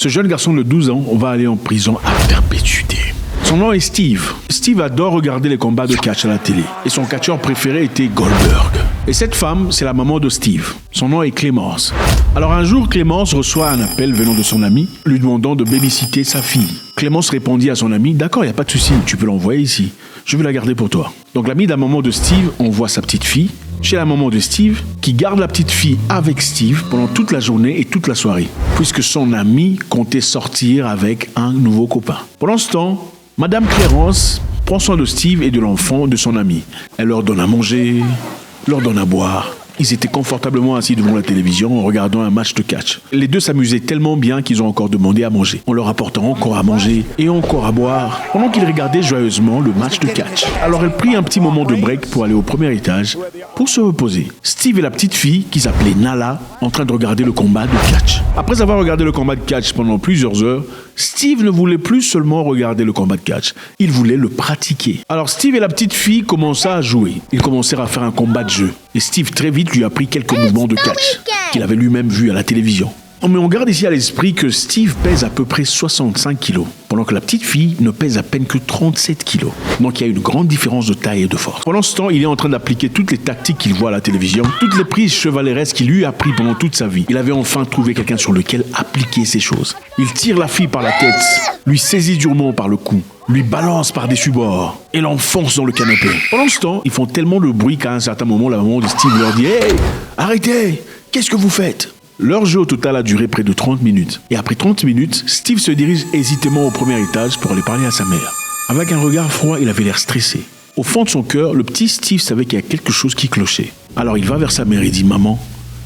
Ce jeune garçon de 12 ans va aller en prison à perpétuité. Son nom est Steve. Steve adore regarder les combats de catch à la télé. Et son catcheur préféré était Goldberg. Et cette femme, c'est la maman de Steve. Son nom est Clémence. Alors un jour, Clémence reçoit un appel venant de son ami, lui demandant de babysitter sa fille. Clémence répondit à son ami, « D'accord, il n'y a pas de souci, tu peux l'envoyer ici. Je vais la garder pour toi. » Donc l'ami de la maman de Steve envoie sa petite fille chez la maman de Steve, qui garde la petite fille avec Steve pendant toute la journée et toute la soirée, puisque son ami comptait sortir avec un nouveau copain. Pendant ce temps, Madame Clémence prend soin de Steve et de l'enfant de son ami. Elle leur donne à manger, leur donne à boire. Ils étaient confortablement assis devant la télévision en regardant un match de catch. Les deux s'amusaient tellement bien qu'ils ont encore demandé à manger. On leur apporta encore à manger et encore à boire pendant qu'ils regardaient joyeusement le match de catch. Alors elle prit un petit moment de break pour aller au premier étage pour se reposer. Steve et la petite fille, qui s'appelait Nala, en train de regarder le combat de catch. Après avoir regardé le combat de catch pendant plusieurs heures, Steve ne voulait plus seulement regarder le combat de catch, il voulait le pratiquer. Alors Steve et la petite fille commençaient à jouer. Ils commencèrent à faire un combat de jeu. Et Steve très vite lui a appris quelques mouvements de catch qu'il avait lui-même vus à la télévision. Mais on garde ici à l'esprit que Steve pèse à peu près 65 kilos, pendant que la petite fille ne pèse à peine que 37 kilos. Donc il y a une grande différence de taille et de force. Pendant ce temps, il est en train d'appliquer toutes les tactiques qu'il voit à la télévision, toutes les prises chevaleresques qu'il lui a appris pendant toute sa vie. Il avait enfin trouvé quelqu'un sur lequel appliquer ces choses. Il tire la fille par la tête, lui saisit durement par le cou, lui balance par-dessus bord et l'enfonce dans le canapé. Pendant ce temps, ils font tellement de bruit qu'à un certain moment, la maman de Steve leur dit « Hey, arrêtez! Qu'est-ce que vous faites ?» Leur jeu au total a duré près de 30 minutes. Et après 30 minutes, Steve se dirige hésitement au premier étage pour aller parler à sa mère. Avec un regard froid, il avait l'air stressé. Au fond de son cœur, le petit Steve savait qu'il y a quelque chose qui clochait. Alors il va vers sa mère et dit « Maman,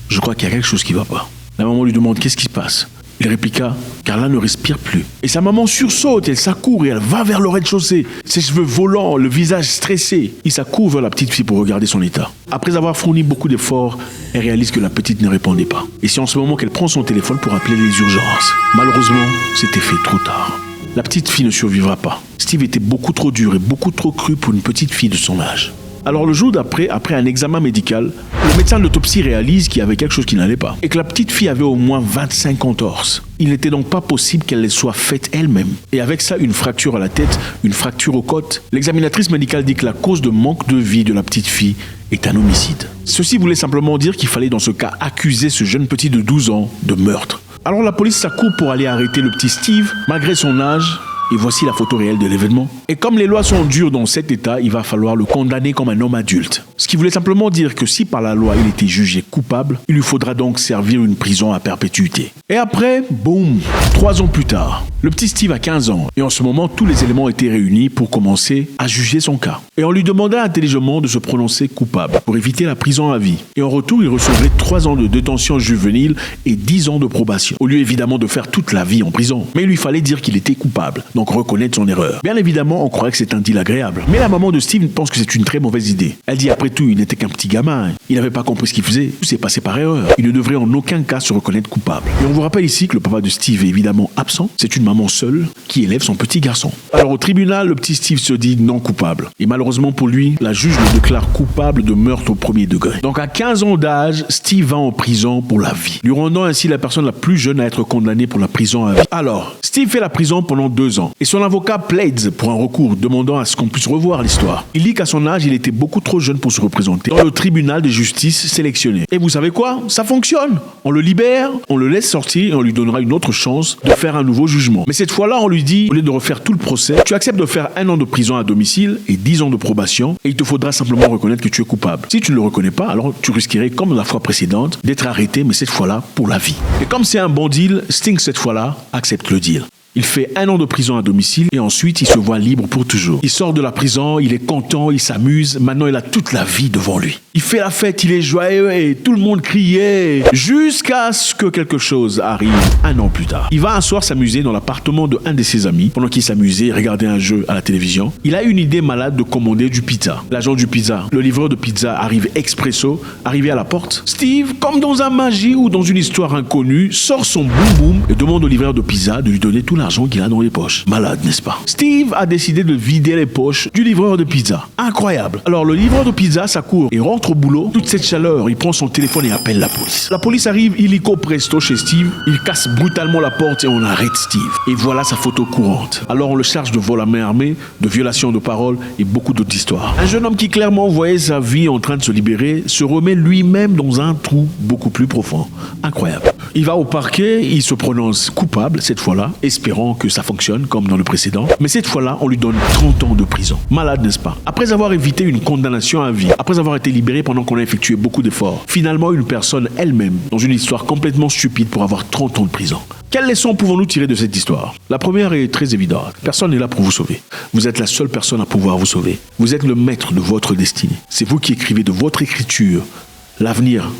je crois qu'il y a quelque chose qui ne va pas. » La maman lui demande « Qu'est-ce qui se passe ?» Il répliqua « Carla ne respire plus. » Et sa maman sursaute, elle s'accourt et elle va vers le rez-de-chaussée. Ses cheveux volants, le visage stressé. Il s'accourt vers la petite fille pour regarder son état. Après avoir fourni beaucoup d'efforts, elle réalise que la petite ne répondait pas. Et c'est en ce moment qu'elle prend son téléphone pour appeler les urgences. Malheureusement, c'était fait trop tard. La petite fille ne survivra pas. Steve était beaucoup trop dur et beaucoup trop cru pour une petite fille de son âge. Alors le jour d'après, après un examen médical, le médecin de l'autopsie réalise qu'il y avait quelque chose qui n'allait pas et que la petite fille avait au moins 25 entorses. Il n'était donc pas possible qu'elle les soit faite elle-même. Et avec ça, une fracture à la tête, une fracture aux côtes. L'examinatrice médicale dit que la cause de manque de vie de la petite fille est un homicide. Ceci voulait simplement dire qu'il fallait dans ce cas accuser ce jeune petit de 12 ans de meurtre. Alors la police s'accourt pour aller arrêter le petit Steve, malgré son âge. Et voici la photo réelle de l'événement. Et comme les lois sont dures dans cet état, il va falloir le condamner comme un homme adulte. Ce qui voulait simplement dire que si par la loi il était jugé coupable, il lui faudra donc servir une prison à perpétuité. Et après, boum, 3 ans plus tard, le petit Steve a 15 ans. Et en ce moment, tous les éléments étaient réunis pour commencer à juger son cas. Et on lui demanda intelligemment de se prononcer coupable pour éviter la prison à vie. Et en retour, il recevrait 3 ans de détention juvénile et 10 ans de probation. Au lieu évidemment de faire toute la vie en prison. Mais il lui fallait dire qu'il était coupable. Donc reconnaître son erreur. Bien évidemment, on croirait que c'est un deal agréable. Mais la maman de Steve pense que c'est une très mauvaise idée. Elle dit après tout, il n'était qu'un petit gamin. Il n'avait pas compris ce qu'il faisait. Tout s'est passé par erreur. Il ne devrait en aucun cas se reconnaître coupable. Et on vous rappelle ici que le papa de Steve est évidemment absent. C'est une maman seule qui élève son petit garçon. Alors au tribunal, le petit Steve se dit non coupable. Et malheureusement pour lui, la juge le déclare coupable de meurtre au premier degré. Donc à 15 ans d'âge, Steve va en prison pour la vie, lui rendant ainsi la personne la plus jeune à être condamnée pour la prison à vie. Alors, Steve fait la prison pendant 2 ans. Et son avocat plaide pour un recours demandant à ce qu'on puisse revoir l'histoire. Il dit qu'à son âge, il était beaucoup trop jeune pour se représenter dans le tribunal de justice sélectionné. Et vous savez quoi? Ça fonctionne. On le libère, on le laisse sortir et on lui donnera une autre chance de faire un nouveau jugement. Mais cette fois-là, on lui dit, au lieu de refaire tout le procès, tu acceptes de faire 1 an de prison à domicile et 10 ans de probation et il te faudra simplement reconnaître que tu es coupable. Si tu ne le reconnais pas, alors tu risquerais, comme la fois précédente, d'être arrêté, mais cette fois-là, pour la vie. Et comme c'est un bon deal, Sting, cette fois-là, accepte le deal. Il fait 1 an de prison à domicile et ensuite il se voit libre pour toujours. Il sort de la prison, il est content, il s'amuse. Maintenant, il a toute la vie devant lui. Il fait la fête, il est joyeux et tout le monde criait jusqu'à ce que quelque chose arrive 1 an plus tard. Il va un soir s'amuser dans l'appartement de un de ses amis. Pendant qu'il s'amusait et regardait un jeu à la télévision, il a une idée malade de commander du pizza. L'agent du pizza, le livreur de pizza arrive expresso, arrivé à la porte. Steve, comme dans un magie ou dans une histoire inconnue, sort son boum boum et demande au livreur de pizza de lui donner tout l'argent. l'argent qu'il a dans les poches. Malade, n'est-ce pas? Steve a décidé de vider les poches du livreur de pizza. Incroyable. Alors le livreur de pizza s'accourt et rentre au boulot. Toute cette chaleur, il prend son téléphone et appelle la police. La police arrive illico presto chez Steve. Il casse brutalement la porte et on arrête Steve. Et voilà sa photo courante. Alors on le charge de vol à main armée, de violation de parole et beaucoup d'autres histoires. Un jeune homme qui clairement voyait sa vie en train de se libérer se remet lui-même dans un trou beaucoup plus profond. Incroyable. Il va au parquet, il se prononce coupable cette fois-là, espérant que ça fonctionne comme dans le précédent. Mais cette fois-là, on lui donne 30 ans de prison. Malade, n'est-ce pas? Après avoir évité une condamnation à vie, après avoir été libéré pendant qu'on a effectué beaucoup d'efforts, finalement une personne elle-même dans une histoire complètement stupide pour avoir 30 ans de prison. Quelles leçons pouvons-nous tirer de cette histoire? La première est très évidente. Personne n'est là pour vous sauver. Vous êtes la seule personne à pouvoir vous sauver. Vous êtes le maître de votre destinée. C'est vous qui écrivez de votre écriture l'avenir,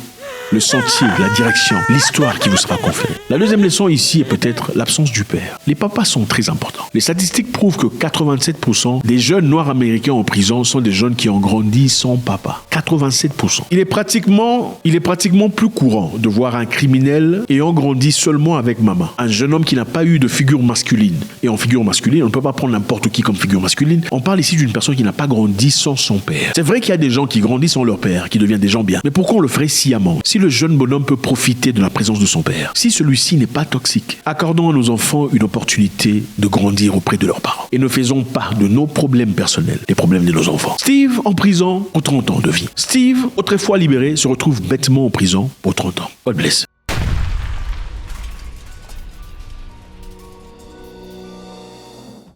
le sentier, la direction, l'histoire qui vous sera conférée. La deuxième leçon ici est peut-être l'absence du père. Les papas sont très importants. Les statistiques prouvent que 87% des jeunes noirs américains en prison sont des jeunes qui ont grandi sans papa. 87%. Il est pratiquement plus courant de voir un criminel ayant grandi seulement avec maman. Un jeune homme qui n'a pas eu de figure masculine. Et en figure masculine, on ne peut pas prendre n'importe qui comme figure masculine. On parle ici d'une personne qui n'a pas grandi sans son père. C'est vrai qu'il y a des gens qui grandissent sans leur père, qui deviennent des gens bien. Mais pourquoi on le ferait sciemment? Si le jeune bonhomme peut profiter de la présence de son père, si celui-ci n'est pas toxique, accordons à nos enfants une opportunité de grandir auprès de leurs parents. Et ne faisons pas de nos problèmes personnels les problèmes de nos enfants. Steve, en prison, pour 30 ans de vie. Steve, autrefois libéré, se retrouve bêtement en prison pour 30 ans. God bless.